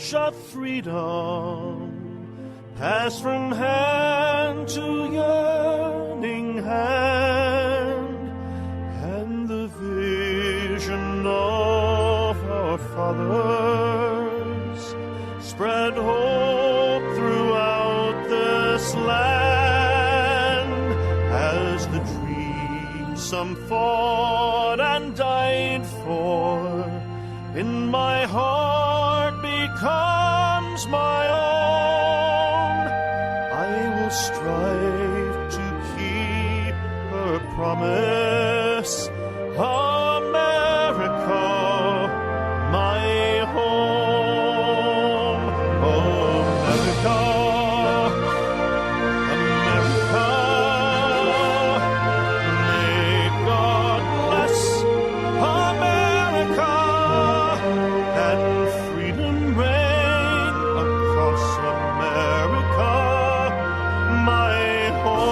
torch of freedom passed from hand to yearning hand, and the vision of our fathers spread hope throughout this land, as the dream some fought and died for in my heart becomes my own. I will strive to keep her promise, America, my home. America, America, may God bless America, and freedom reign across America, my home.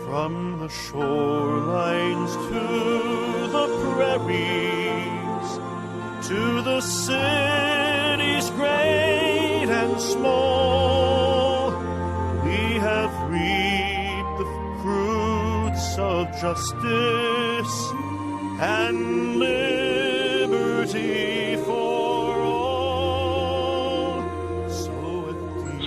From the shorelines to the prairies, to the cities great and small, we have reaped the fruits of justice and liberty for all.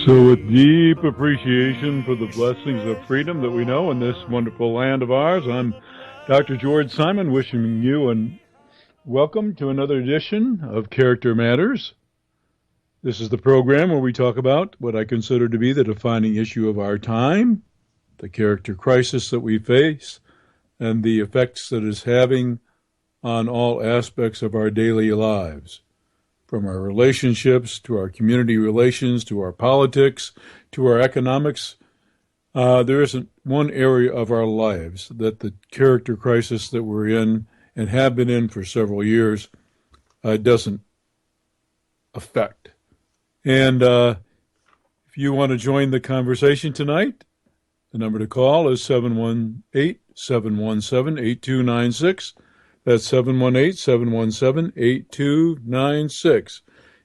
So with deep appreciation for the blessings of freedom that we know in this wonderful land of ours, I'm Dr. George Simon, wishing you and welcome to another edition of Character Matters. This is the program where we talk about what I consider to be the defining issue of our time, the character crisis that we face, and the effects that it's having on all aspects of our daily lives, from our relationships to our community relations to our politics to our economics. There isn't one area of our lives that the character crisis that we're in and have been in for several years doesn't affect. And if you want to join the conversation tonight, the number to call is 718-717-8296. That's 718-717-8296.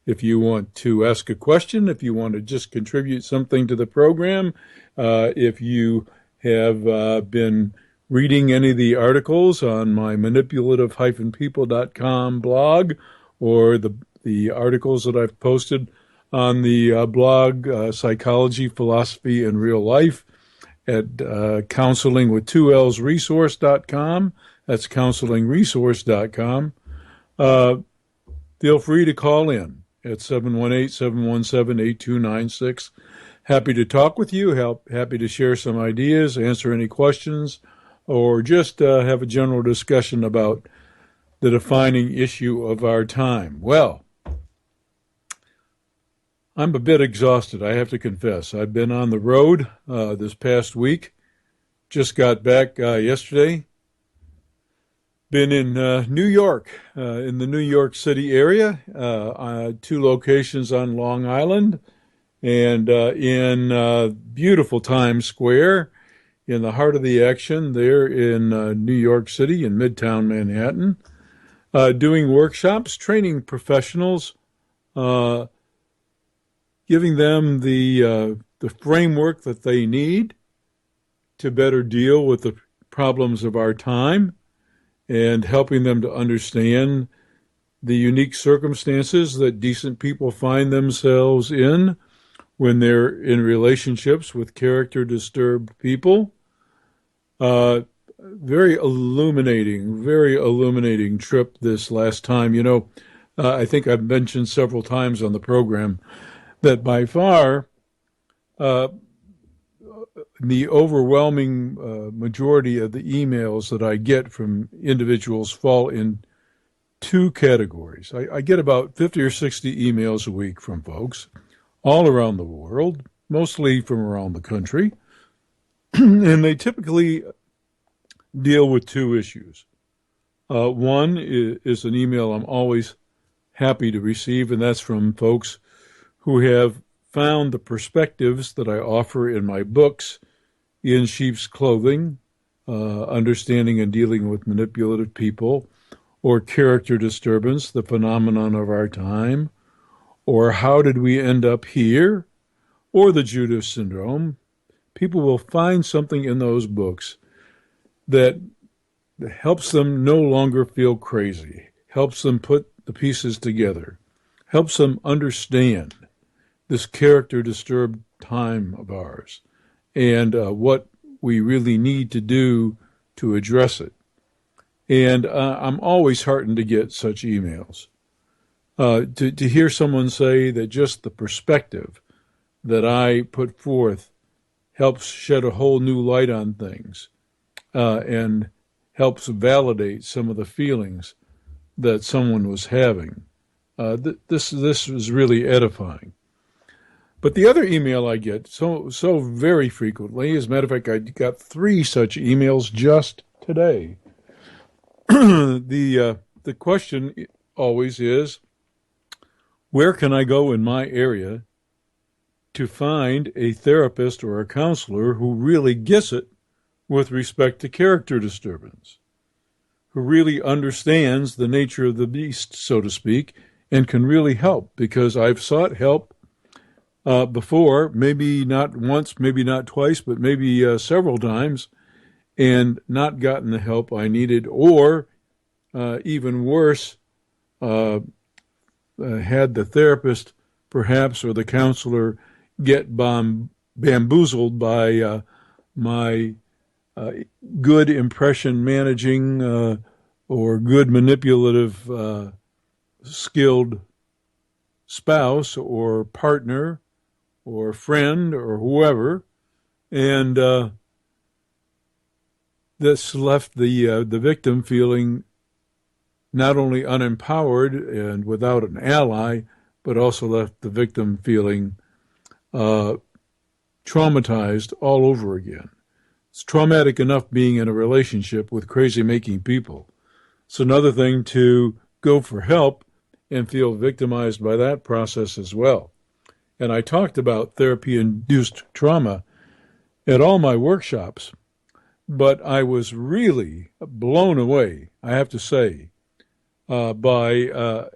If you want to ask a question, if you want to just contribute something to the program, if you have been reading any of the articles on my manipulative-people.com blog, or the articles that I've posted on the blog Psychology, Philosophy, and Real Life at counselingwith2lsresource.com. That's counselingresource.com. Feel free to call in at 718-717-8296. Happy to talk with you, happy to share some ideas, answer any questions, or just have a general discussion about the defining issue of our time. Well, I'm a bit exhausted, I have to confess. I've been on the road this past week. Just got back yesterday. Been in New York, in the New York City area, 2 locations on Long Island, and in beautiful Times Square, in the heart of the action there in New York City, in Midtown Manhattan, doing workshops, training professionals, giving them the framework that they need to better deal with the problems of our time, and helping them to understand the unique circumstances that decent people find themselves in when they're in relationships with character-disturbed people. Very illuminating trip this last time. You know, I think I've mentioned several times on the program that by far the overwhelming majority of the emails that I get from individuals fall in 2 categories. I get about 50 or 60 emails a week from folks all around the world, mostly from around the country, and they typically deal with 2 issues. One is an email I'm always happy to receive, and that's from folks who have found the perspectives that I offer in my books, In Sheep's Clothing, Understanding and Dealing with Manipulative People, or character disturbance, the phenomenon of our time, or how did we end up here, or the Judas syndrome, people will find something in those books that helps them no longer feel crazy, helps them put the pieces together, helps them understand this character disturbed time of ours and what we really need to do to address it. And I'm always heartened to get such emails. To hear someone say that just the perspective that I put forth helps shed a whole new light on things and helps validate some of the feelings that someone was having. This was really edifying. But the other email I get so very frequently, as a matter of fact, I got 3 such emails just today. The question always is, where can I go in my area to find a therapist or a counselor who really gets it with respect to character disturbance, who really understands the nature of the beast, so to speak, and can really help? Because I've sought help before, maybe not once, maybe not twice, but maybe several times, and not gotten the help I needed, or even worse, had the therapist perhaps or the counselor get bamboozled by my good impression managing or good manipulative skilled spouse or partner or friend or whoever, and this left the victim feeling not only unempowered and without an ally, but also left the victim feeling traumatized all over again. It's traumatic enough being in a relationship with crazy-making people. It's another thing to go for help and feel victimized by that process as well. And I talked about therapy-induced trauma at all my workshops, but I was really blown away, I have to say, by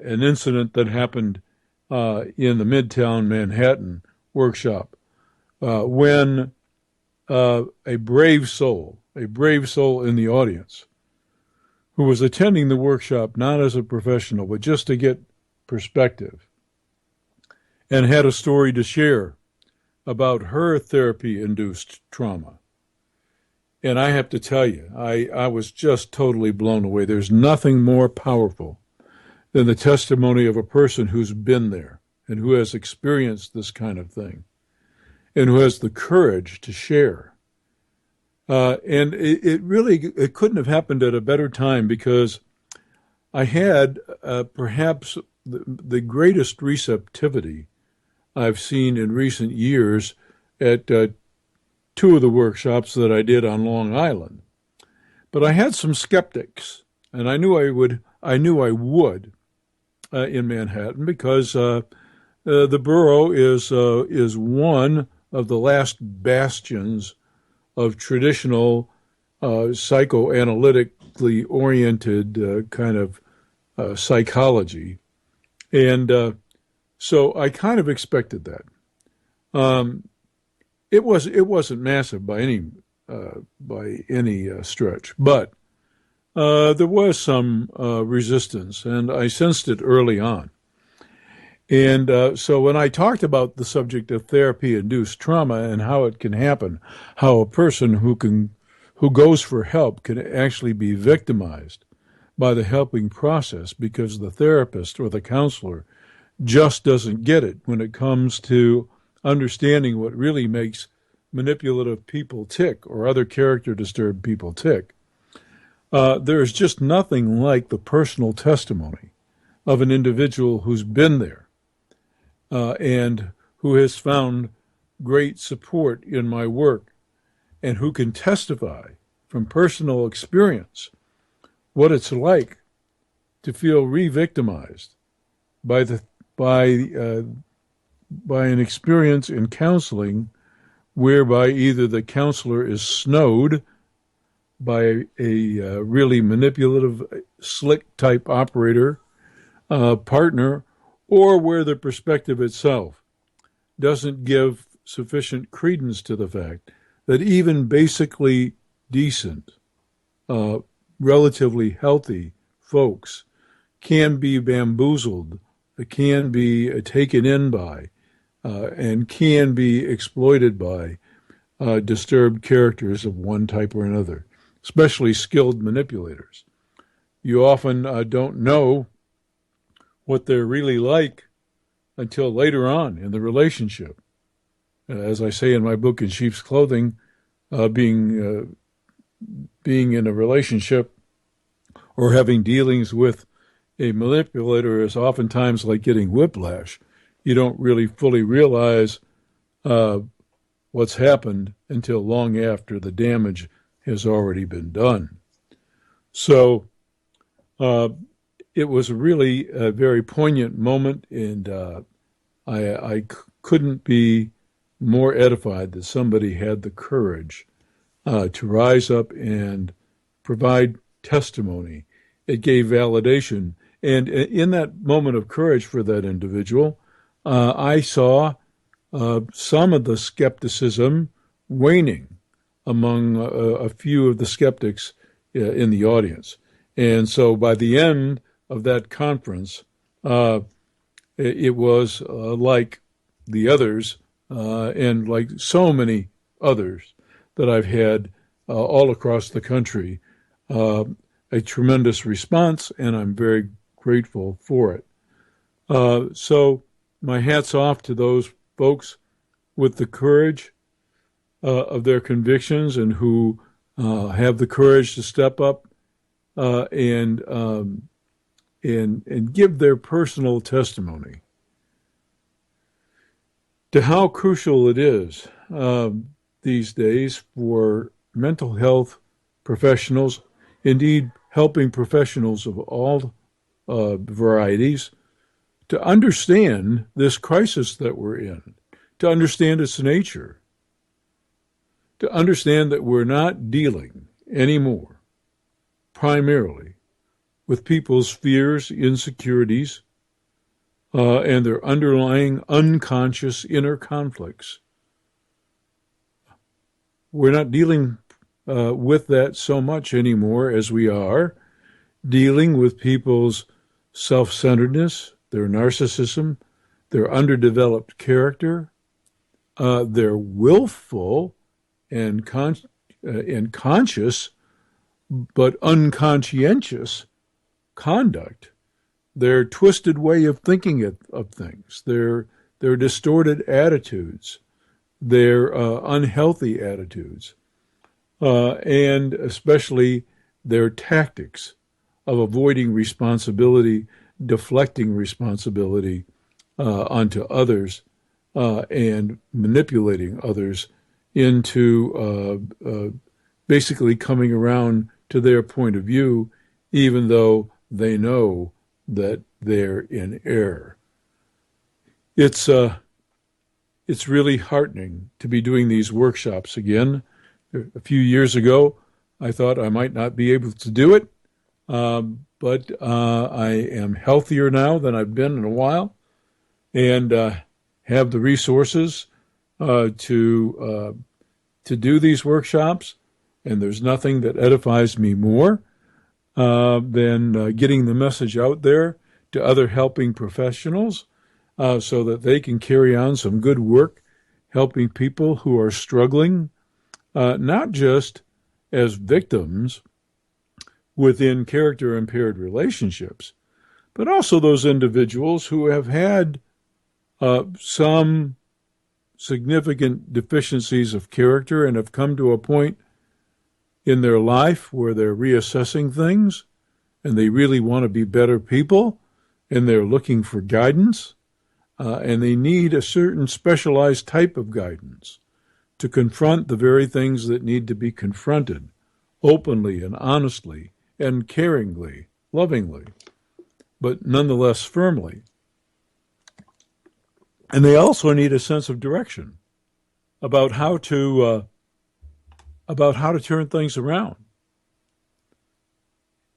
an incident that happened in the Midtown Manhattan workshop when a brave soul in the audience who was attending the workshop not as a professional, but just to get perspective, and had a story to share about her therapy-induced trauma. And I have to tell you, I was just totally blown away. There's nothing more powerful than the testimony of a person who's been there and who has experienced this kind of thing and who has the courage to share. And it couldn't have happened at a better time, because I had perhaps the greatest receptivity I've seen in recent years at 2 of the workshops that I did on Long Island. But I had some skeptics, and I knew I would in Manhattan, because the borough is one of the last bastions of traditional psychoanalytically oriented kind of psychology. And so I kind of expected that. It wasn't massive by any stretch, but there was some resistance, and I sensed it early on. And so when I talked about the subject of therapy-induced trauma and how it can happen, how a person who goes for help can actually be victimized by the helping process because the therapist or the counselor just doesn't get it when it comes to understanding what really makes manipulative people tick or other character disturbed people tick. There's just nothing like the personal testimony of an individual who's been there and who has found great support in my work and who can testify from personal experience what it's like to feel re-victimized by an experience in counseling whereby either the counselor is snowed by a really manipulative, slick type operator, partner, or where the perspective itself doesn't give sufficient credence to the fact that even basically decent, relatively healthy folks can be bamboozled, can be taken in by, and can be exploited by disturbed characters of one type or another, especially skilled manipulators. You often don't know what they're really like until later on in the relationship. As I say in my book, In Sheep's Clothing, being in a relationship or having dealings with a manipulator is oftentimes like getting whiplash. You don't really fully realize what's happened until long after the damage has already been done. So it was really a very poignant moment, and I couldn't be more edified that somebody had the courage to rise up and provide testimony. It gave validation. And in that moment of courage for that individual, I saw some of the skepticism waning among a few of the skeptics in the audience. And so by the end of that conference, it was like the others and like so many others that I've had all across the country, a tremendous response, and I'm very grateful for it. So my hat's off to those folks with the courage of their convictions and who have the courage to step up and give their personal testimony to how crucial it is these days for mental health professionals, indeed helping professionals of all varieties, to understand this crisis that we're in, to understand its nature, to understand that we're not dealing anymore primarily with people's fears, insecurities, and their underlying unconscious inner conflicts. We're not dealing with that so much anymore as we are dealing with people's self-centeredness, their narcissism, their underdeveloped character, their willful and conscious but unconscientious conduct, their twisted way of thinking of things, their distorted attitudes, their unhealthy attitudes, and especially their tactics of avoiding responsibility, deflecting responsibility onto others, and manipulating others into basically coming around to their point of view, even though they know that they're in error. It's really heartening to be doing these workshops again. A few years ago, I thought I might not be able to do it, but I am healthier now than I've been in a while, and have the resources to do these workshops. And there's nothing that edifies me more than getting the message out there to other helping professionals so that they can carry on some good work helping people who are struggling, not just as victims within character-impaired relationships, but also those individuals who have had some significant deficiencies of character and have come to a point in their life where they're reassessing things and they really want to be better people and they're looking for guidance and they need a certain specialized type of guidance to confront the very things that need to be confronted openly and honestly and caringly, lovingly, but nonetheless firmly. And they also need a sense of direction about how to turn things around.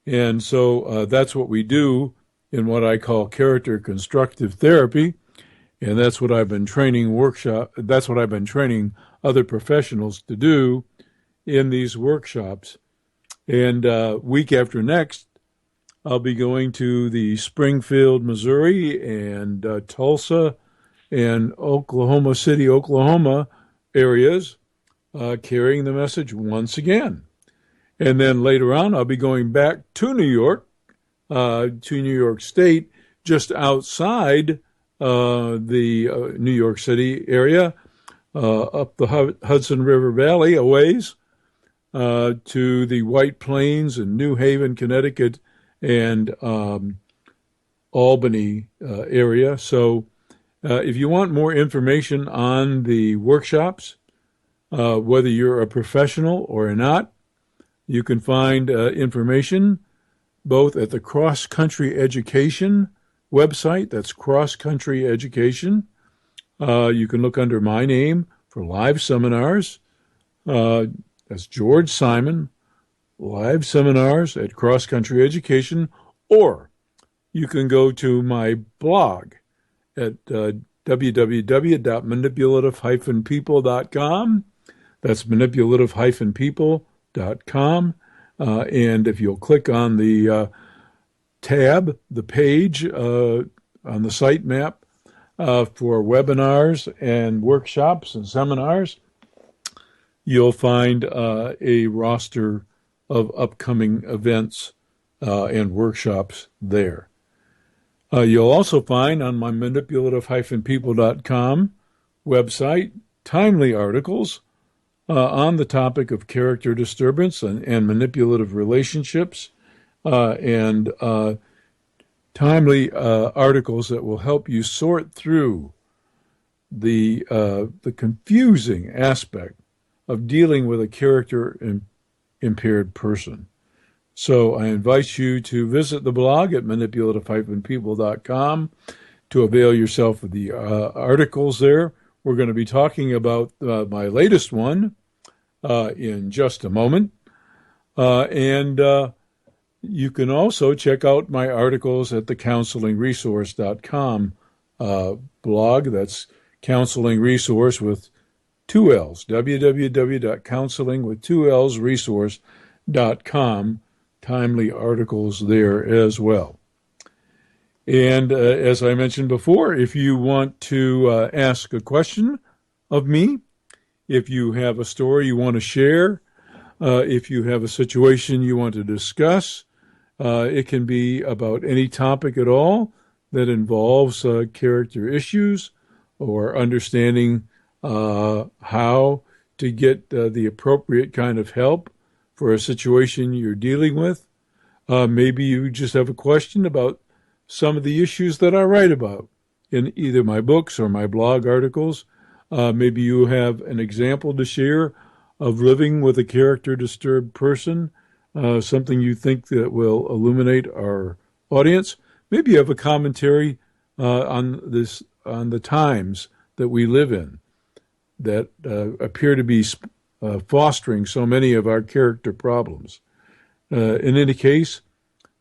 And so that's what we do in what I call character constructive therapy. And that's what I've been training other professionals to do in these workshops. And week after next, I'll be going to the Springfield, Missouri, and Tulsa and Oklahoma City, Oklahoma areas, carrying the message once again. And then later on, I'll be going back to New York State, just outside the New York City area, up the Hudson River Valley a ways, to the White Plains and New Haven, Connecticut, and Albany area. So if you want more information on the workshops, whether you're a professional or not, you can find information both at the Cross Country Education website. That's Cross Country Education. You can look under my name for live seminars. That's George Simon, live seminars at Cross Country Education, or you can go to my blog at www.manipulative-people.com. That's manipulative-people.com. And if you'll click on the tab, the page on the site map for webinars and workshops and seminars, you'll find a roster of upcoming events and workshops there. You'll also find on my manipulative-people.com website timely articles on the topic of character disturbance and manipulative relationships, and timely articles that will help you sort through the confusing aspect of dealing with a character impaired person. So I invite you to visit the blog at manipulative-people.com to avail yourself of the articles there. We're going to be talking about my latest one in just a moment. And you can also check out my articles at the counselingresource.com blog. That's counseling resource with two L's, www.counseling.resource.com. Timely articles there as well. And as I mentioned before, if you want to ask a question of me, if you have a story you want to share, if you have a situation you want to discuss, it can be about any topic at all that involves character issues or understanding how to get the appropriate kind of help for a situation you're dealing with. Maybe you just have a question about some of the issues that I write about in either my books or my blog articles. Maybe you have an example to share of living with a character disturbed person, something you think that will illuminate our audience. Maybe you have a commentary on the times that we live in that appear to be fostering so many of our character problems. In any case,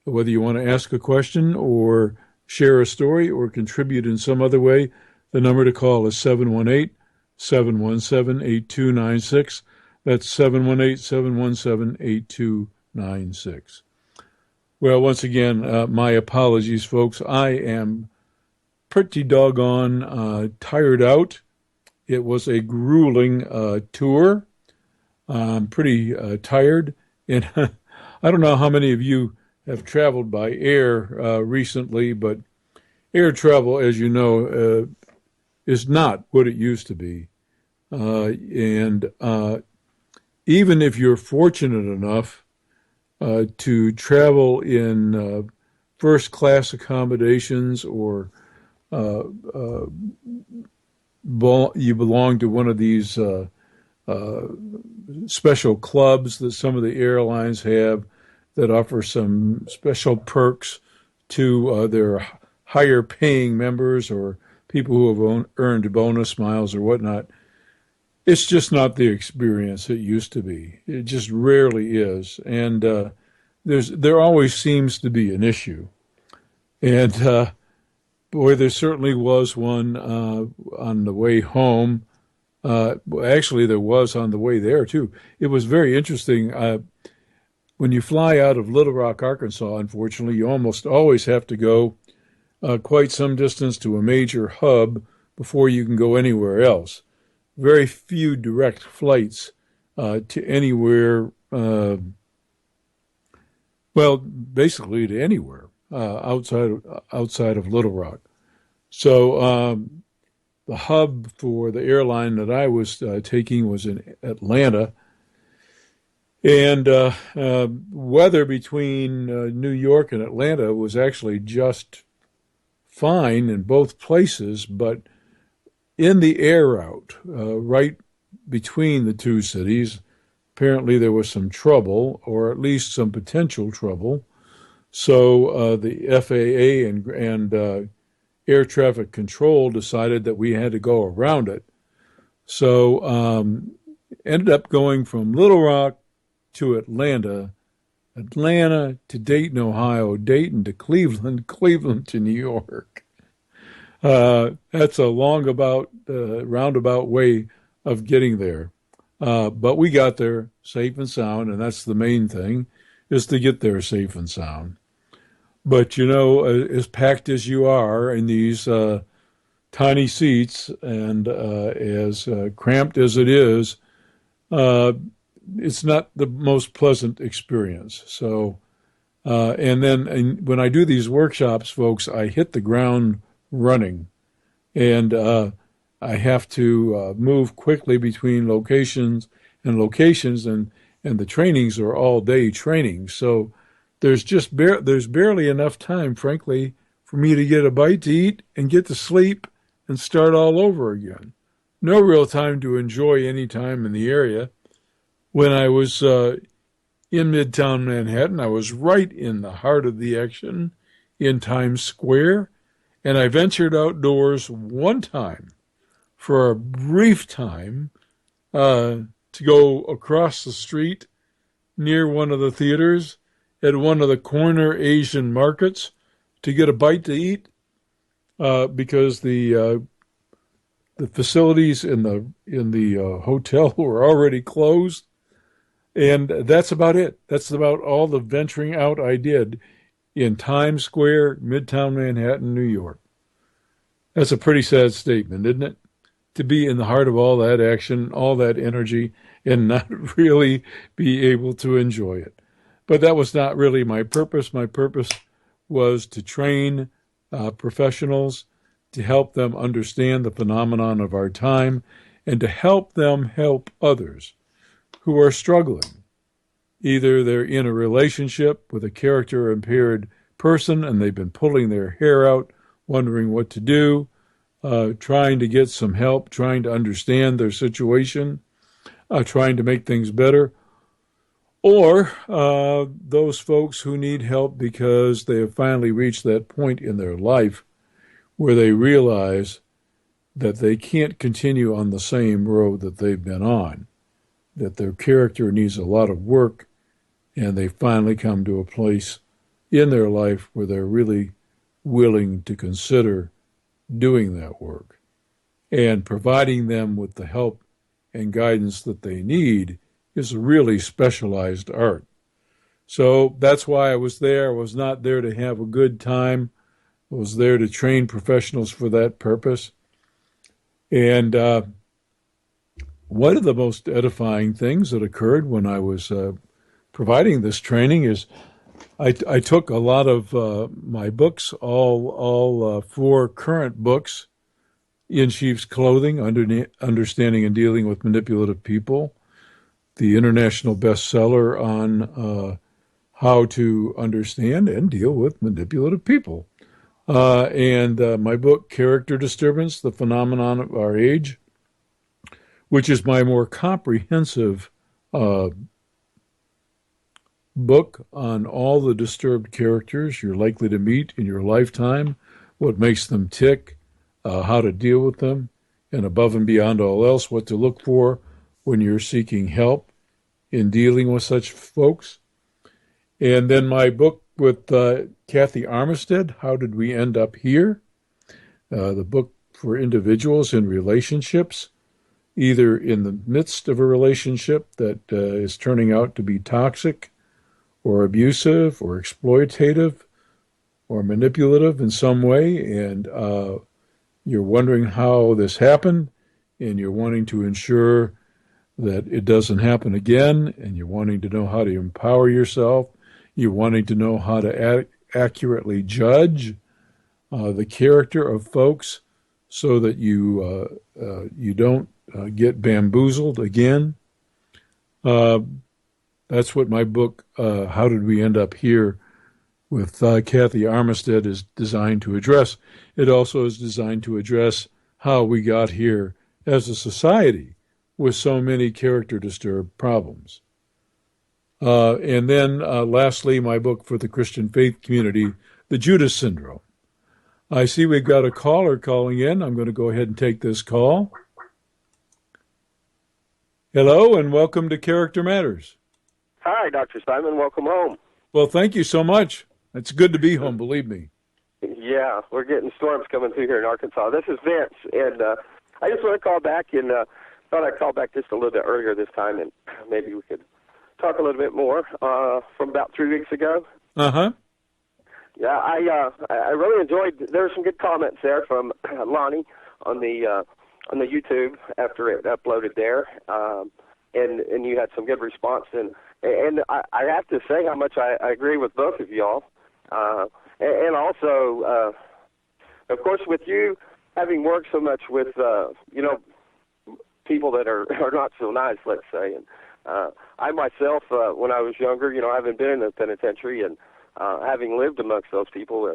whether you want to ask a question or share a story or contribute in some other way, the number to call is 718-717-8296. That's 718-717-8296. Well, once again, my apologies, folks. I am pretty doggone tired out. It was a grueling tour. I'm pretty tired. And I don't know how many of you have traveled by air recently, but air travel, as you know, is not what it used to be. And even if you're fortunate enough to travel in first-class accommodations or you belong to one of these special clubs that some of the airlines have that offer some special perks to their higher paying members or people who have earned bonus miles or whatnot. It's just not the experience it used to be. It just rarely is. And there always seems to be an issue. And boy, there certainly was one on the way home. Actually, there was on the way there, too. It was very interesting. When you fly out of Little Rock, Arkansas, unfortunately, you almost always have to go quite some distance to a major hub before you can go anywhere else. Very few direct flights to anywhere, well, basically to anywhere outside of Little Rock. So the hub for the airline that I was taking was in Atlanta. And weather between New York and Atlanta was actually just fine in both places, but in the air route, right between the two cities, apparently there was some trouble, or at least some potential trouble. So the FAA and air traffic control decided that we had to go around it. So ended up going from Little Rock to Atlanta, Atlanta to Dayton, Ohio, Dayton to Cleveland, Cleveland to New York. That's a roundabout way of getting there. But we got there safe and sound, and that's the main thing, is to get there safe and sound. But, you know, as packed as you are in these tiny seats and as cramped as it is, it's not the most pleasant experience. So, and when I do these workshops, folks, I hit the ground running, and I have to move quickly between locations, and the trainings are all day trainings. So there's barely enough time, frankly, for me to get a bite to eat and get to sleep and start all over again. No real time to enjoy any time in the area. When I was in Midtown Manhattan, I was right in the heart of the action in Times Square, and I ventured outdoors one time for a brief time to go across the street near one of the theaters at one of the corner Asian markets to get a bite to eat because the facilities in the hotel were already closed. And that's about it. That's about all the venturing out I did in Times Square, Midtown Manhattan, New York. That's a pretty sad statement, isn't it? To be in the heart of all that action, all that energy, and not really be able to enjoy it. But that was not really my purpose. My purpose was to train professionals, to help them understand the phenomenon of our time, and to help them help others who are struggling. Either they're in a relationship with a character-impaired person and they've been pulling their hair out, wondering what to do, trying to get some help, trying to understand their situation, trying to make things better, or those folks who need help because they have finally reached that point in their life where they realize that they can't continue on the same road that they've been on, that their character needs a lot of work, and they finally come to a place in their life where they're really willing to consider doing that work. And providing them with the help and guidance that they need is a really specialized art. So that's why I was there. I was not there to have a good time. I was there to train professionals for that purpose. And one of the most edifying things that occurred when I was providing this training is I took a lot of my books, all 4 current books, In Sheep's Clothing, Understanding and Dealing with Manipulative People, the international bestseller on how to understand and deal with manipulative people, and my book, Character Disturbance, The Phenomenon of Our Age, which is my more comprehensive book on all the disturbed characters you're likely to meet in your lifetime, what makes them tick, how to deal with them, and above and beyond all else, what to look for when you're seeking help in dealing with such folks. And then my book with Kathy Armistead, How Did We End Up Here? The book for individuals in relationships, either in the midst of a relationship that is turning out to be toxic or abusive or exploitative or manipulative in some way, and you're wondering how this happened, and you're wanting to ensure that it doesn't happen again, and you're wanting to know how to empower yourself. You're wanting to know how to accurately judge the character of folks so that you don't get bamboozled again. That's what my book, How Did We End Up Here, with Kathy Armistead, is designed to address. It also is designed to address how we got here as a society with so many character disturbed problems. And then lastly, my book for the Christian faith community, The Judas Syndrome. I see we've got a caller calling in. I'm going to go ahead and take this call. Hello, and welcome to Character Matters. Hi, Dr. Simon. Welcome home. Well, thank you so much. It's good to be home, believe me. Yeah, we're getting storms coming through here in Arkansas. This is Vince, and I just want to call back, and thought I'd call back just a little bit earlier this time, and maybe we could talk a little bit more from about 3 weeks ago. Uh-huh. Yeah, I really enjoyed. There were some good comments there from Lonnie on the YouTube after it uploaded there, and you had some good response, and I have to say how much I agree with both of y'all, and also, of course, with you having worked so much with people that are not so nice, let's say, and I myself, when I was younger, having been in the penitentiary and having lived amongst those people,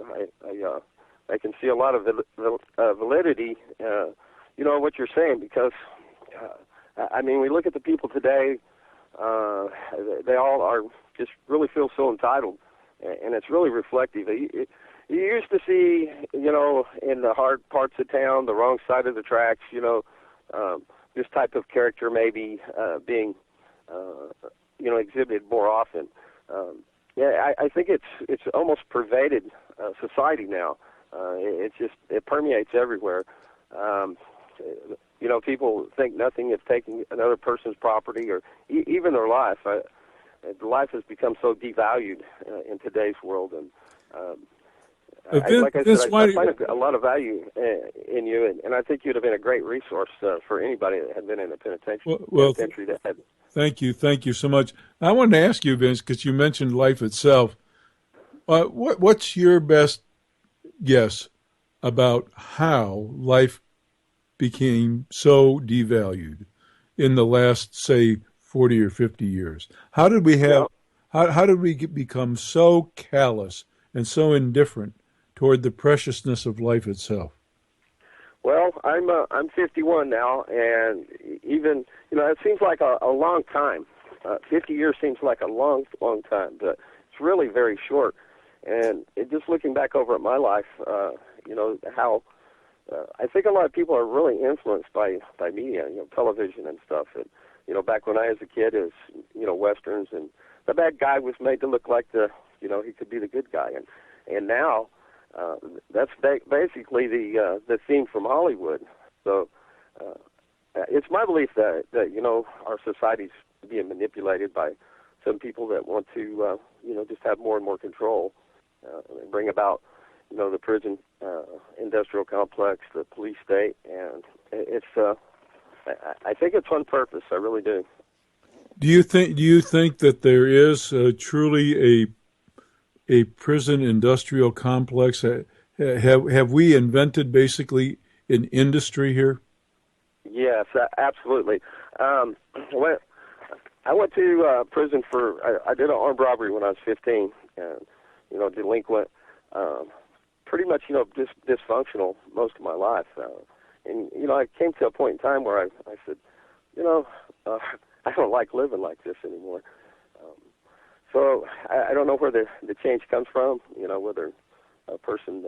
I can see a lot of validity, in what you're saying, because, we look at the people today, they all are just really feel so entitled, and it's really reflective. You used to see, in the hard parts of town, the wrong side of the tracks, this type of character maybe being, exhibited more often. I think it's almost pervaded society now. It permeates everywhere. People think nothing of taking another person's property or even their life. Life has become so devalued in today's world, and like I said, I find a lot of value in you, and I think you'd have been a great resource for anybody that had been in a penitentiary that had. Thank you so much. I wanted to ask you, Vince, because you mentioned life itself. What's your best guess about how life became so devalued in the last, say, 40 or 50 years? How did we become so callous and so indifferent toward the preciousness of life itself? Well, I'm 51 now, and even it seems like a long time. 50 years seems like a long time, but it's really very short. And just looking back over at my life, how I think a lot of people are really influenced by media, television and stuff. And back when I was a kid, it was westerns, and the bad guy was made to look like he could be the good guy. And now that's basically the theme from Hollywood. So it's my belief that our society's being manipulated by some people that want to just have more and more control and bring about the prison industrial complex, the police state, and it's I think it's on purpose. I really do. Do you think that there is truly a prison industrial complex? Have we invented basically an industry here? Yes, absolutely. I went to prison I did an armed robbery when I was 15, and delinquent, pretty much just dysfunctional most of my life, and I came to a point in time where I said, I don't like living like this anymore. So I don't know where the change comes from, whether a person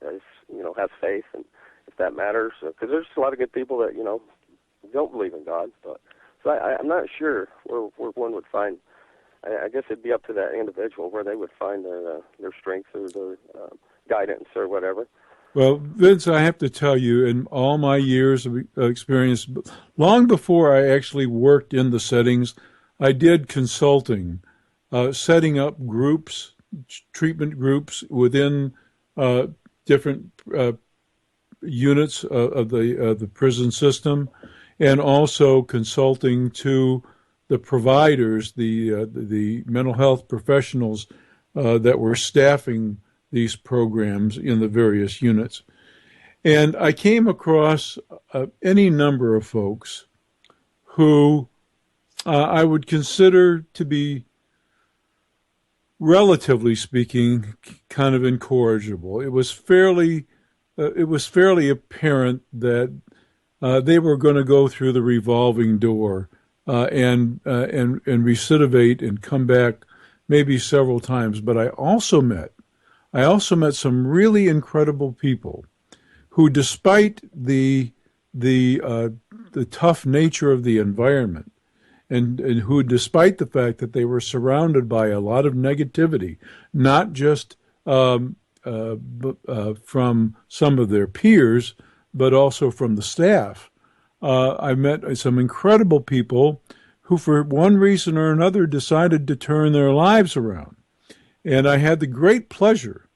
has faith, and if that matters, because there's a lot of good people that don't believe in God, but so I'm not sure where one would find I guess it'd be up to that individual where they would find their strengths or their guidance or whatever. Well, Vince, I have to tell you, in all my years of experience, long before I actually worked in the settings, I did consulting, setting up groups, treatment groups within different units of the prison system, and also consulting to the providers, the mental health professionals that were staffing these programs in the various units. And I came across any number of folks who I would consider to be, relatively speaking, kind of incorrigible. It was fairly apparent that they were going to go through the revolving door and recidivate and come back maybe several times. But I also met some really incredible people who, despite the tough nature of the environment, and who, despite the fact that they were surrounded by a lot of negativity, not just from some of their peers, but also from the staff. I met some incredible people who, for one reason or another, decided to turn their lives around. And I had the great pleasure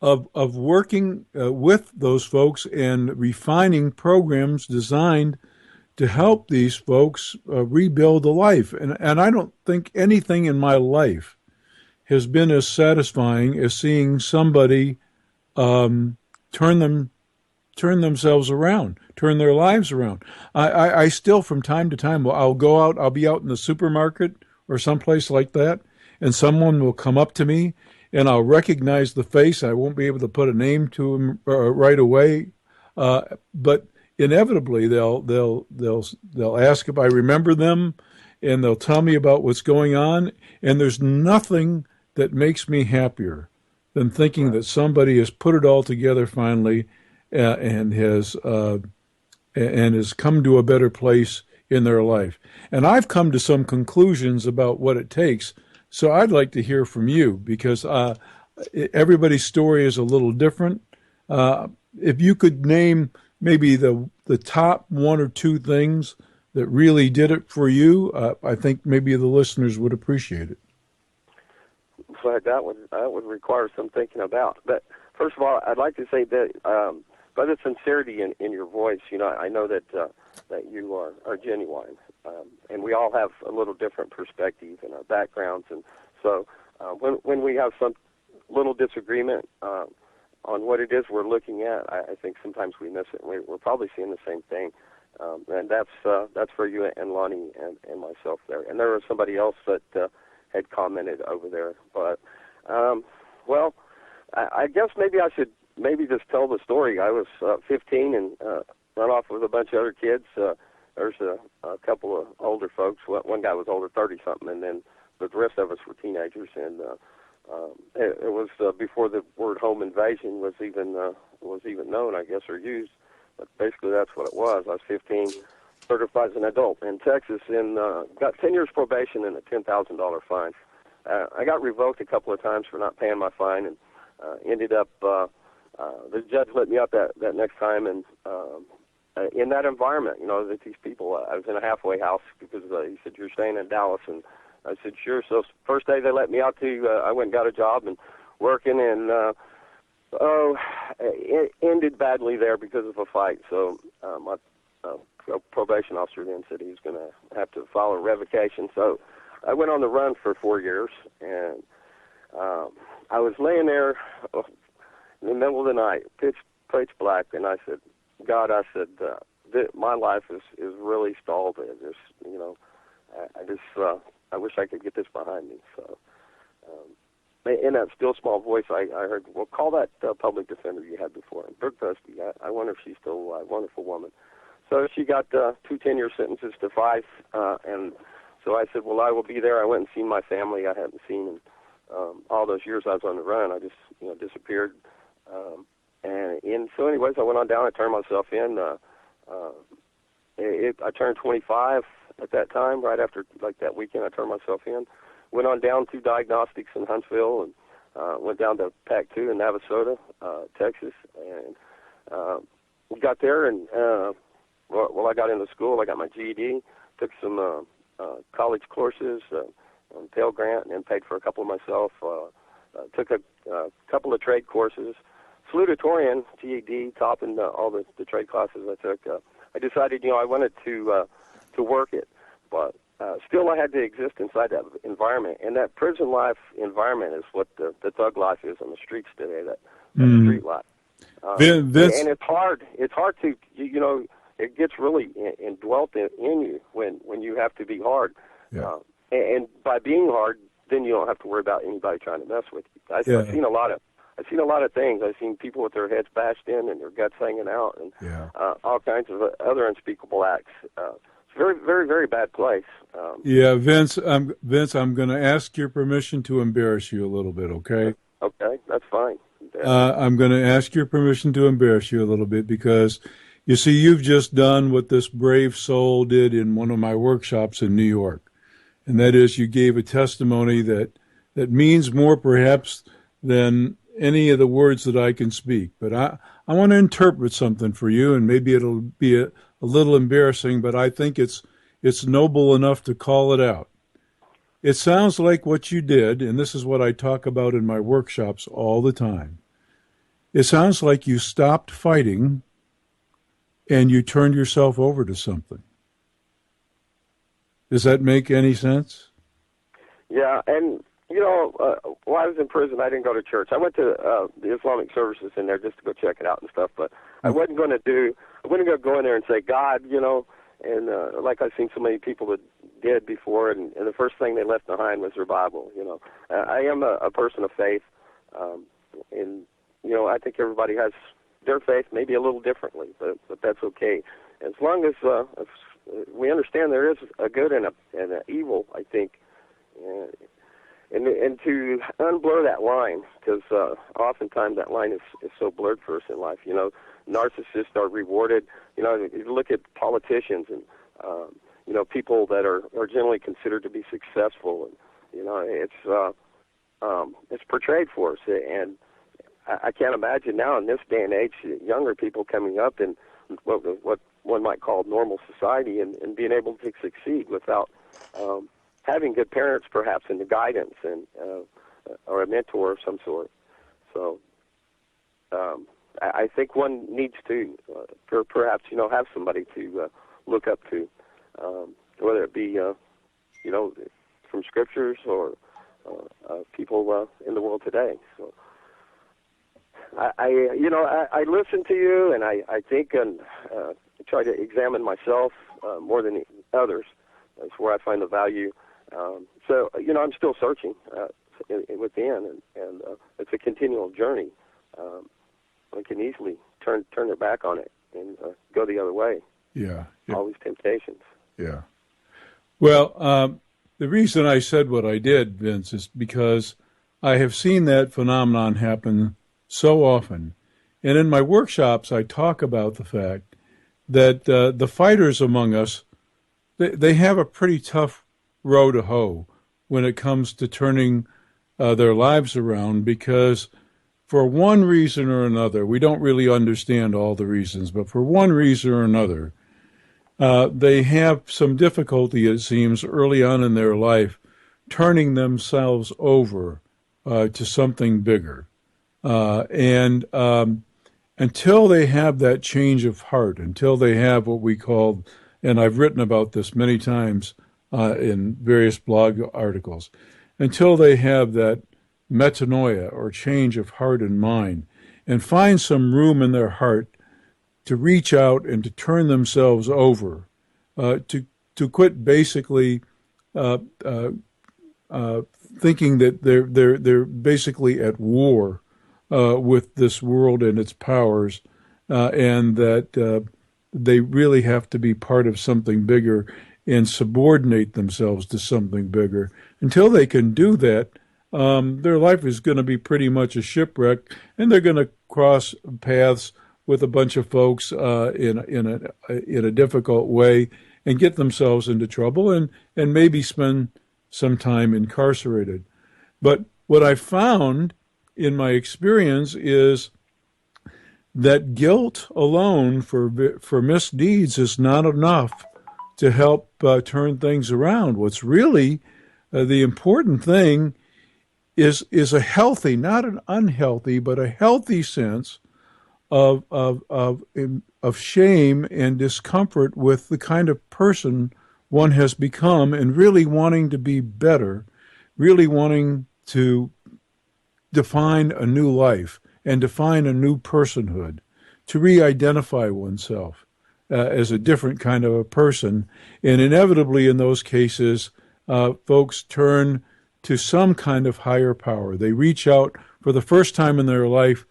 of working with those folks and refining programs designed to help these folks rebuild a life. And I don't think anything in my life has been as satisfying as seeing somebody turn themselves around, turn their lives around. I still, from time to time, I'll be out in the supermarket or someplace like that, and someone will come up to me, and I'll recognize the face. I won't be able to put a name to him right away, but inevitably they'll ask if I remember them, and they'll tell me about what's going on. And there's nothing that makes me happier than thinking that somebody has put it all together finally, and has come to a better place in their life. And I've come to some conclusions about what it takes. So I'd like to hear from you, because everybody's story is a little different. If you could name maybe the top one or two things that really did it for you, I think maybe the listeners would appreciate it. But that would require some thinking about. But first of all, I'd like to say that by the sincerity in your voice, I know that you are genuine, and we all have a little different perspective in our backgrounds, and so when we have some little disagreement on what it is we're looking at, I think sometimes we miss it. We're probably seeing the same thing, and that's for you and Lonnie and myself there. And there was somebody else that had commented over there. But well, I guess maybe I should just tell the story. I was 15 and run off with a bunch of other kids. There's a couple of older folks. One guy was older, 30-something, and then the rest of us were teenagers. And it was before the word home invasion was even known, I guess, or used. But basically, that's what it was. I was 15, certified as an adult in Texas, and got 10 years probation and a $10,000 fine. I got revoked a couple of times for not paying my fine, and ended up the judge let me out that next time, and in that environment, that these people, I was in a halfway house because he said, "You're staying in Dallas," and I said, "Sure." So first day they let me out I went and got a job and working, and it ended badly there because of a fight. So my probation officer then said he was going to have to file a revocation. So I went on the run for 4 years, and I was laying there in the middle of the night, pitch black, and I said, "God," I said, my life is really stalled. I wish I could get this behind me. So in that still small voice, I heard, "Well, call that public defender you had before, Brooke Busby. I wonder if she's still alive. Wonderful woman." So she got 2 10-year sentences to 5, and so I said, "Well, I will be there." I went and seen my family I hadn't seen in all those years I was on the run. I just disappeared. And so anyways, I went on down, I turned myself in. I turned 25 at that time, right after that weekend I turned myself in. went on down to diagnostics in Huntsville and went down to PAC 2 in Navasota, Texas, and got there and well, I got into school. I got my GED, took some college courses on Pell Grant, and then paid for a couple myself. Took a couple of trade courses, salutatorian, GED, topping all the trade classes I took. I decided, I wanted to work it, but still I had to exist inside that environment. And that prison life environment is what the thug life is on the streets today, that street life. Vince, and it's hard. It's hard to, it gets really indwelt in you when you have to be hard. Yeah. And by being hard, then you don't have to worry about anybody trying to mess with you. I've seen a lot of things. I've seen people with their heads bashed in and their guts hanging out, and all kinds of other unspeakable acts. It's a very, very, very bad place. Vince, I'm going to ask your permission to embarrass you a little bit, okay? Okay, that's fine. I'm going to ask your permission to embarrass you a little bit because, you see, you've just done what this brave soul did in one of my workshops in New York. And that is, you gave a testimony that means more perhaps than any of the words that I can speak. But I want to interpret something for you, and maybe it'll be a little embarrassing, but I think it's noble enough to call it out. It sounds like what you did, and this is what I talk about in my workshops all the time. It sounds like you stopped fighting and you turned yourself over to something. Does that make any sense? Yeah, and, while I was in prison, I didn't go to church. I went to the Islamic services in there just to go check it out and stuff, but I wasn't going to go in there and say, God, and like I've seen so many people that did before, and the first thing they left behind was their Bible, I am a person of faith, and, I think everybody has their faith maybe a little differently, but that's okay. As long as we understand there is a good and an evil, I think, and to unblur that line, because oftentimes that line is so blurred for us in life. Narcissists are rewarded. You look at politicians and people that are generally considered to be successful, and it's portrayed for us. And I can't imagine now in this day and age, younger people coming up in what one might call normal society and being able to succeed without having good parents, perhaps, and the guidance and or a mentor of some sort. So I think one needs to perhaps have somebody to look up to, whether it be from scriptures or people in the world today. So I listen to you, and I think and try to examine myself more than others. That's where I find the value. So I'm still searching within, and it's a continual journey. I can easily turn their back on it and go the other way. Yeah. Always temptations. Yeah. Well, the reason I said what I did, Vince, is because I have seen that phenomenon happen so often. And in my workshops, I talk about the fact that the fighters among us, they have a pretty tough row to hoe when it comes to turning their lives around, because for one reason or another, we don't really understand all the reasons, but for one reason or another, they have some difficulty, it seems, early on in their life, turning themselves over to something bigger. And until they have that change of heart, until they have what we call, and I've written about this many times in various blog articles, until they have that metanoia, or change of heart and mind, and find some room in their heart to reach out and to turn themselves over, to quit basically thinking that they're basically at war with this world and its powers, and that they really have to be part of something bigger and subordinate themselves to something bigger. Until they can do that, their life is going to be pretty much a shipwreck, and they're going to cross paths with a bunch of folks in a difficult way and get themselves into trouble, and maybe spend some time incarcerated. But what I found in my experience is that guilt alone for misdeeds is not enough to help turn things around. What's really the important thing is a healthy, not an unhealthy, but a healthy sense of shame and discomfort with the kind of person one has become, and really wanting to be better, really wanting to define a new life and define a new personhood, to re-identify oneself as a different kind of a person. And inevitably in those cases, folks turn to some kind of higher power. They reach out for the first time in their life.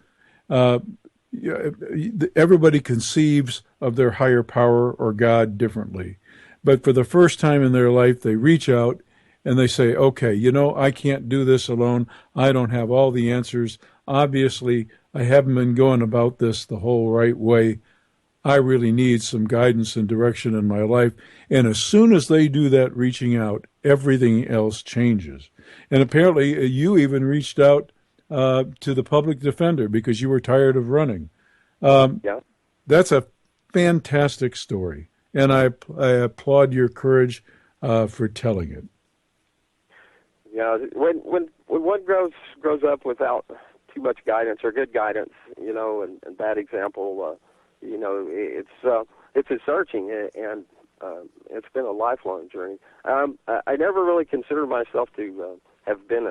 Everybody conceives of their higher power or God differently. But for the first time in their life, they reach out and they say, okay, I can't do this alone. I don't have all the answers. Obviously, I haven't been going about this the whole right way. I really need some guidance and direction in my life. And as soon as they do that reaching out, everything else changes. And apparently you even reached out to the public defender because you were tired of running. Yeah. That's a fantastic story. And I applaud your courage for telling it. Yeah, when one grows up without too much guidance or good guidance, and bad example, it's a searching, and it's been a lifelong journey. I never really considered myself to have been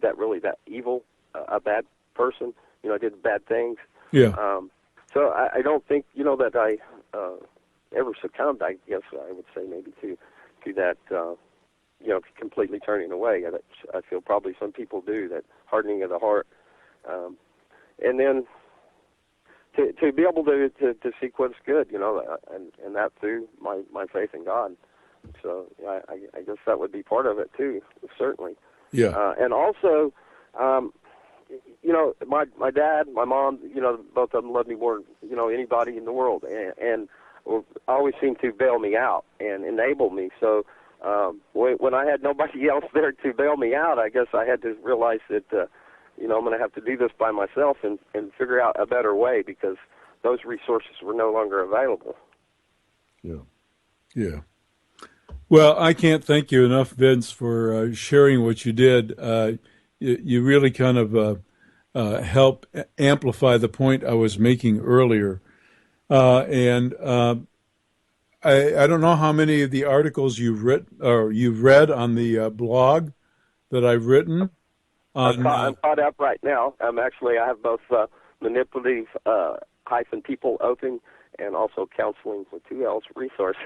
that evil, a bad person. I did bad things. Yeah. So I don't think that I ever succumbed. I guess I would say maybe to that. Completely turning away. I feel probably some people do, that hardening of the heart. And then to be able to seek what's good, and that through my faith in God. So I guess that would be part of it too, certainly. Yeah. And also, my dad, my mom, both of them loved me more than, anybody in the world, and always seemed to bail me out and enable me. So when I had nobody else there to bail me out, I guess I had to realize that, I'm going to have to do this by myself and figure out a better way, because those resources were no longer available. Yeah. Yeah. Well, I can't thank you enough, Vince, for sharing what you did. You really kind of help amplify the point I was making earlier. And I don't know how many of the articles you've read on the blog that I've written. I'm caught up right now. I have both manipulative -people open, and also counseling with 2 L's resource.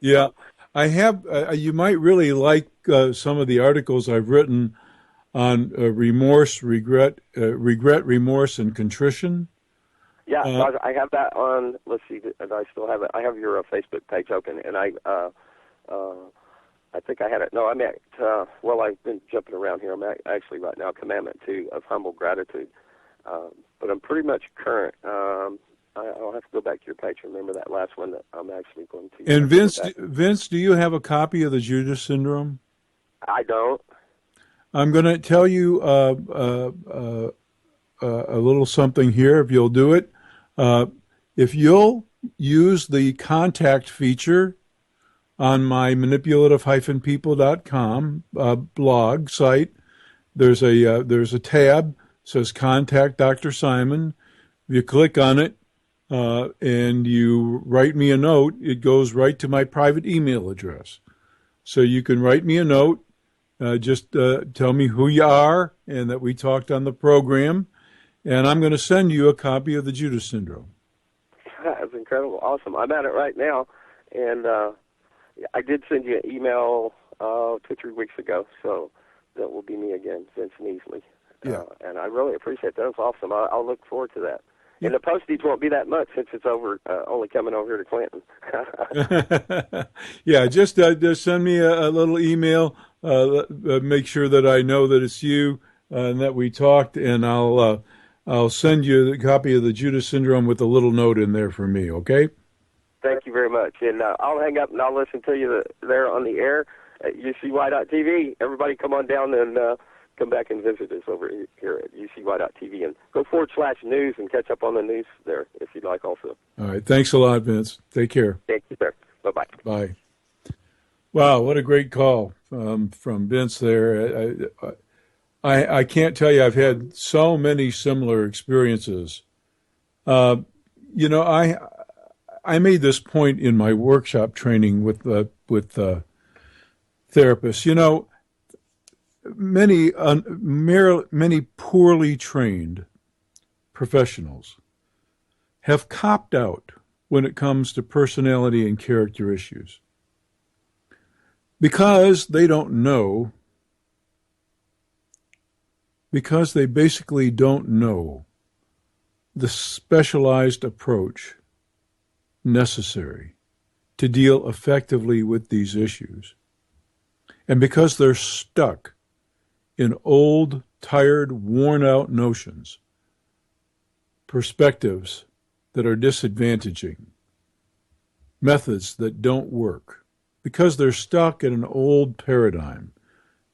Yeah, I have. You might really like some of the articles I've written on remorse, regret, remorse, and contrition. Yeah, I have that on. Let's see, and I still have it. I have your Facebook page open, and I think I had it. No, I'm at. I've been jumping around here. I'm actually right now Commandment 2 of humble gratitude, but I'm pretty much current. I'll have to go back to your page and remember that last one that I'm actually going to. And Vince, do you have a copy of the Judas Syndrome? I don't. I'm going to tell you a little something here, if you'll do it. If you'll use the contact feature on my manipulative-people.com blog site, there's a tab that says Contact Dr. Simon. If you click on it and you write me a note, it goes right to my private email address. So you can write me a note. Just tell me who you are and that we talked on the program, and I'm going to send you a copy of the Judas Syndrome. That's incredible. Awesome. I'm at it right now, and I did send you an email 2 or 3 weeks ago, so that will be me again, Vince Neasley. Yeah. And I really appreciate that. That's awesome. I'll look forward to that. Yeah. And the postage won't be that much since it's only coming over here to Clinton. Yeah, just send me a little email. Make sure that I know that it's you and that we talked, and I'll send you a copy of the Judas Syndrome with a little note in there for me, okay? Thank you very much. And I'll hang up and I'll listen to you there on the air. at UCY.tv. Everybody come on down and come back and visit us over here at UCY.tv and go /news and catch up on the news there if you'd like also. All right. Thanks a lot, Vince. Take care. Thank you, sir. Bye-bye. Bye. Wow, what a great call from Vince there. I can't tell you, I've had so many similar experiences. I made this point in my workshop training with therapists. Many poorly trained professionals have copped out when it comes to personality and character issues because they don't know, because they basically don't know the specialized approach necessary to deal effectively with these issues. And because they're stuck in old, tired, worn-out notions, perspectives that are disadvantaging, methods that don't work, because they're stuck in an old paradigm,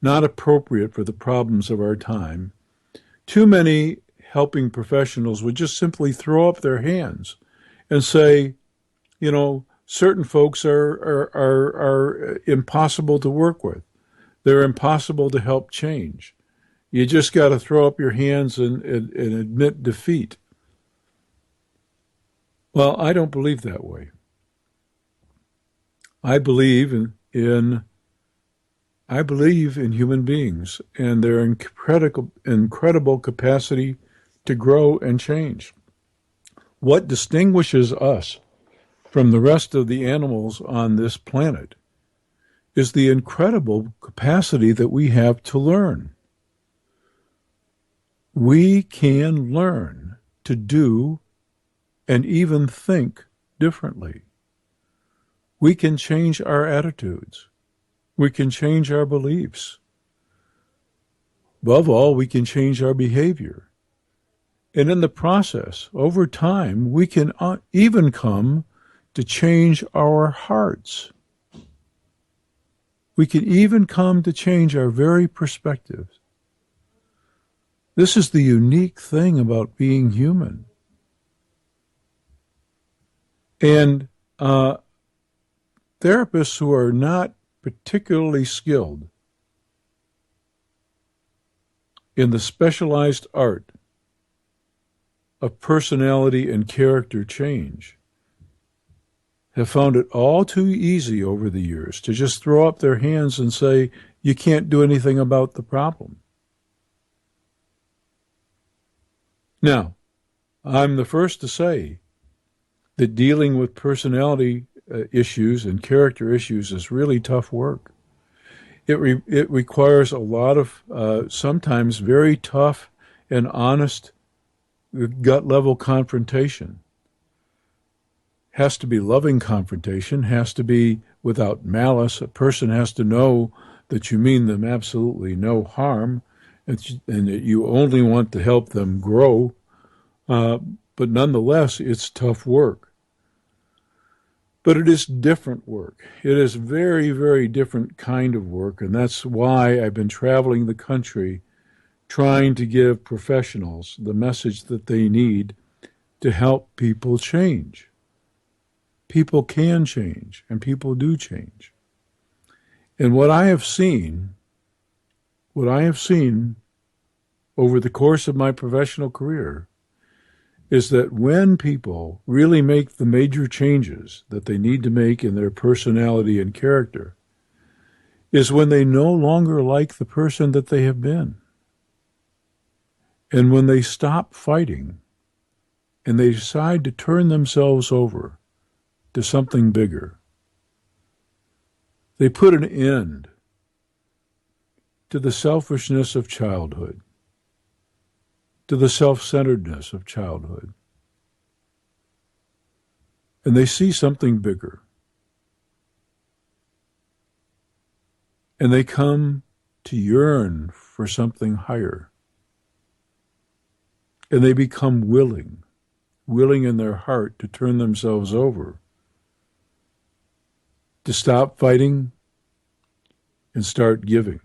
not appropriate for the problems of our time, too many helping professionals would just simply throw up their hands and say, certain folks are impossible to work with. They're impossible to help change. You just got to throw up your hands and admit defeat. Well, I don't believe that way. I believe in human beings and their incredible capacity to grow and change. What distinguishes us from the rest of the animals on this planet is the incredible capacity that we have to learn. We can learn to do and even think differently. We can change our attitudes. We can change our beliefs. Above all, we can change our behavior. And in the process, over time, we can even come to change our hearts. We can even come to change our very perspectives. This is the unique thing about being human. And therapists who are not particularly skilled in the specialized art of personality and character change have found it all too easy over the years to just throw up their hands and say, you can't do anything about the problem. Now, I'm the first to say that dealing with personality issues and character issues is really tough work. It requires a lot of sometimes very tough and honest gut-level confrontation. Has to be loving confrontation, has to be without malice. A person has to know that you mean them absolutely no harm and that you only want to help them grow. But nonetheless, it's tough work. But it is different work. It is very, very different kind of work, and that's why I've been traveling the country trying to give professionals the message that they need to help people change. People can change, and people do change. And what I have seen over the course of my professional career is that when people really make the major changes that they need to make in their personality and character, is when they no longer like the person that they have been. And when they stop fighting and they decide to turn themselves over to something bigger. They put an end to the selfishness of childhood, to the self-centeredness of childhood. And they see something bigger. And they come to yearn for something higher. And they become willing in their heart to turn themselves over, to stop fighting, and start giving.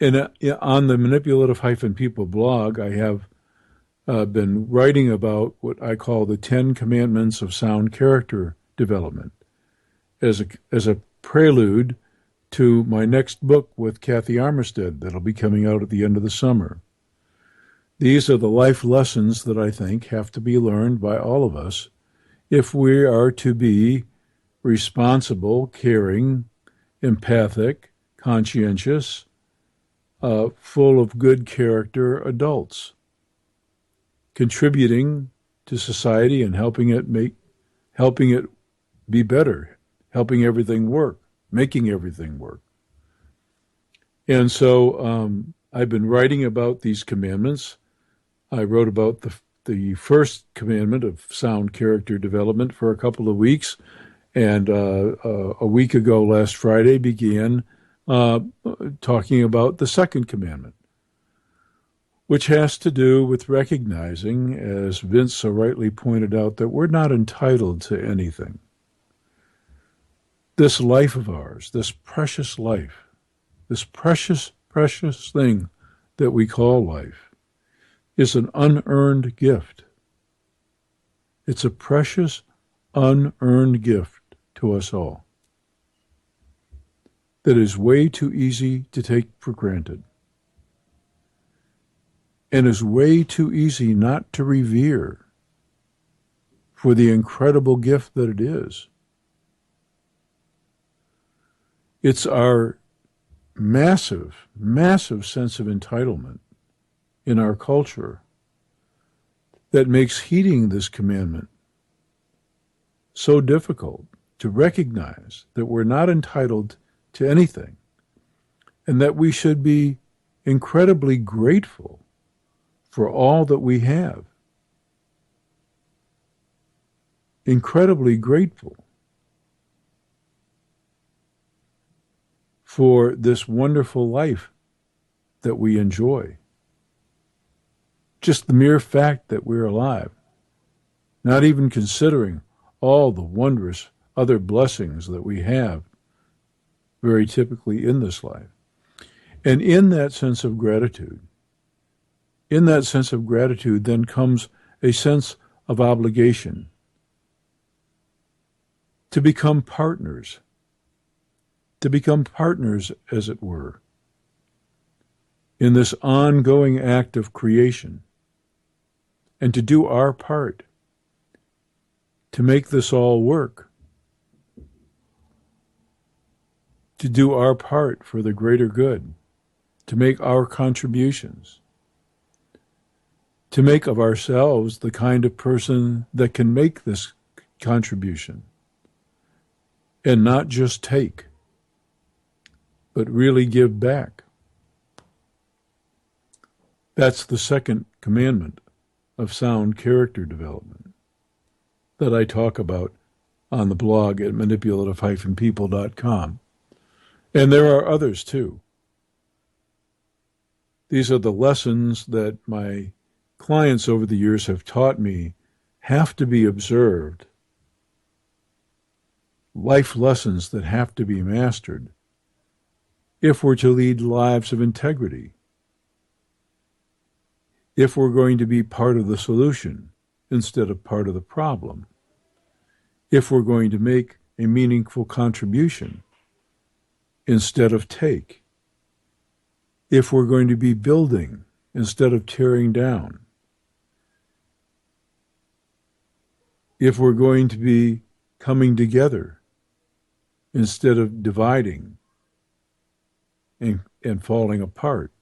And on the Manipulative-People blog, I have been writing about what I call the 10 Commandments of Sound Character Development as a prelude to my next book with Kathy Armistead that'll be coming out at the end of the summer. These are the life lessons that I think have to be learned by all of us if we are to be responsible, caring, empathic, conscientious, full of good character adults, contributing to society and helping it be better, helping everything work, making everything work. And so I've been writing about these commandments. I wrote about the first commandment of sound character development for a couple of weeks, and a week ago, last Friday, began talking about the second commandment, which has to do with recognizing, as Vince so rightly pointed out, that we're not entitled to anything. This life of ours, this precious life, this precious, precious thing that we call life, is an unearned gift. It's a precious, unearned gift to us all that is way too easy to take for granted, and is way too easy not to revere for the incredible gift that it is. It's our massive, massive sense of entitlement in our culture that makes heeding this commandment so difficult, to recognize that we're not entitled to anything and that we should be incredibly grateful for all that we have. Incredibly grateful for this wonderful life that we enjoy. Just the mere fact that we're alive, not even considering all the wondrous other blessings that we have very typically in this life. And in that sense of gratitude, then comes a sense of obligation to become partners, as it were, in this ongoing act of creation, and to do our part to make this all work, to do our part for the greater good, to make our contributions, to make of ourselves the kind of person that can make this contribution and not just take, but really give back. That's the second commandment of sound character development that I talk about on the blog at manipulative-people.com. And there are others too. These are the lessons that my clients over the years have taught me have to be observed, life lessons that have to be mastered if we're to lead lives of integrity, if we're going to be part of the solution instead of part of the problem, if we're going to make a meaningful contribution instead of take, if we're going to be building instead of tearing down, if we're going to be coming together instead of dividing and falling apart.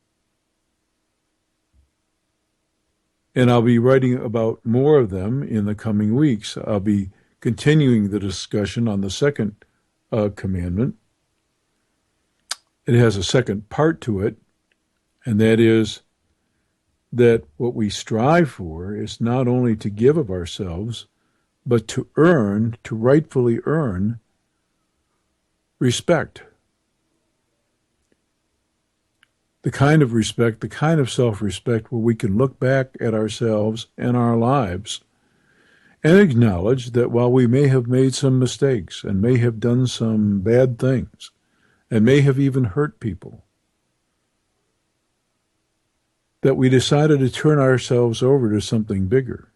And I'll be writing about more of them in the coming weeks. I'll be continuing the discussion on the second commandment. It has a second part to it, and that is that what we strive for is not only to give of ourselves, but to rightfully earn respect. The kind of respect, the kind of self-respect where we can look back at ourselves and our lives and acknowledge that while we may have made some mistakes and may have done some bad things and may have even hurt people, that we decided to turn ourselves over to something bigger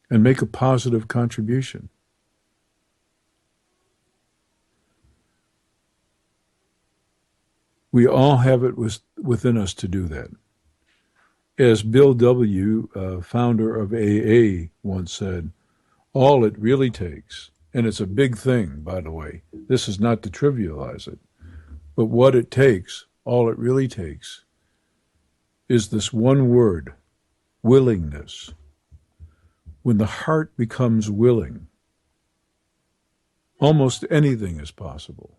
and make a positive contribution. We all have it within us to do that. As Bill W., founder of AA, once said, all it really takes, and it's a big thing, by the way, this is not to trivialize it, but what it takes, all it really takes, is this one word, willingness. When the heart becomes willing, almost anything is possible.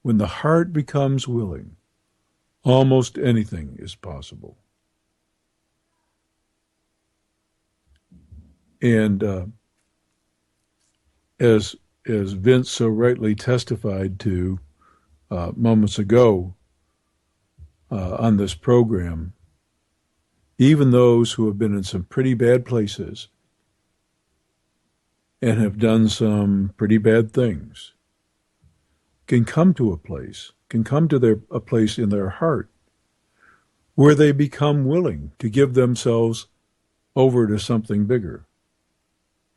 When the heart becomes willing, almost anything is possible. And as Vince so rightly testified to moments ago on this program, even those who have been in some pretty bad places and have done some pretty bad things can come to a place in their heart where they become willing to give themselves over to something bigger,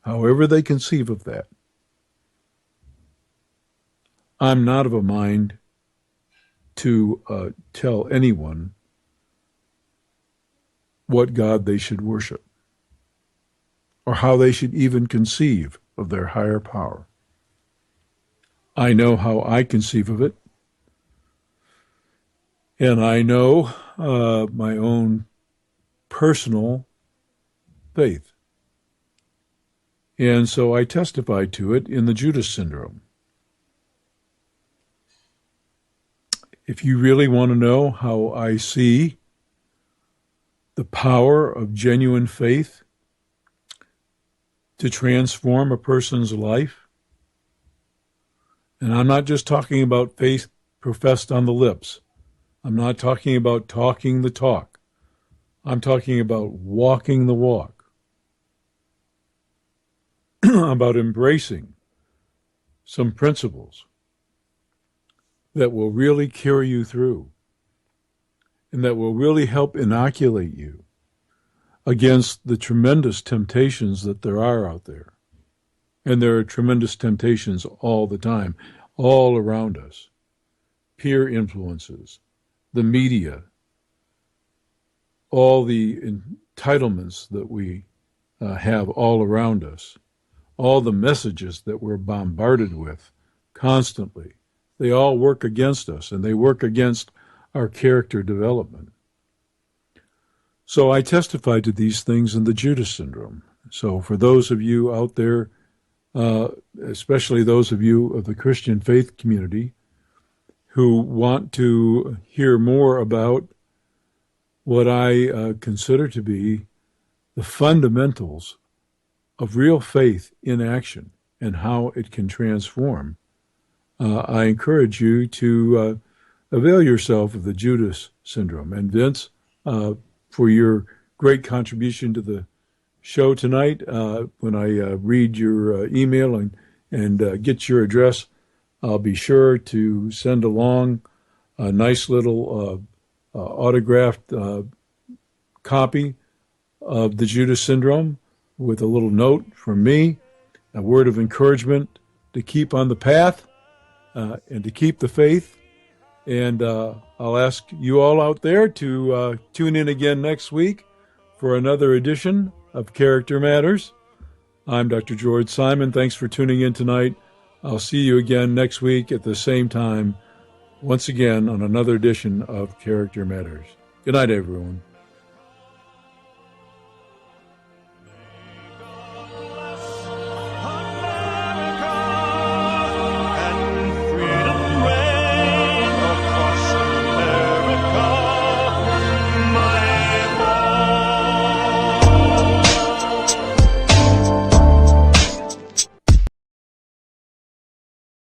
however they conceive of that. I'm not of a mind to tell anyone what God they should worship or how they should even conceive of their higher power. I know how I conceive of it, and I know my own personal faith. And so I testify to it in the Judas syndrome. If you really want to know how I see the power of genuine faith to transform a person's life, and I'm not just talking about faith professed on the lips. I'm not talking about talking the talk. I'm talking about walking the walk, about embracing some principles that will really carry you through and that will really help inoculate you against the tremendous temptations that there are out there. And there are tremendous temptations all the time, all around us. Peer influences, the media, all the entitlements that we have all around us, all the messages that we're bombarded with constantly. They all work against us, and they work against our character development. So I testify to these things in the Judas syndrome. So for those of you out there, especially those of you of the Christian faith community who want to hear more about what I consider to be the fundamentals of real faith in action and how it can transform, I encourage you to avail yourself of the Judas syndrome. And Vince, for your great contribution to the show tonight, when I read your email and get your address, I'll be sure to send along a nice little autographed copy of the Judas syndrome with a little note from me, a word of encouragement to keep on the path and to keep the faith. And I'll ask you all out there to tune in again next week for another edition of Character Matters. I'm Dr. George Simon. Thanks for tuning in tonight. I'll see you again next week at the same time, once again on another edition of Character Matters. Good night, everyone.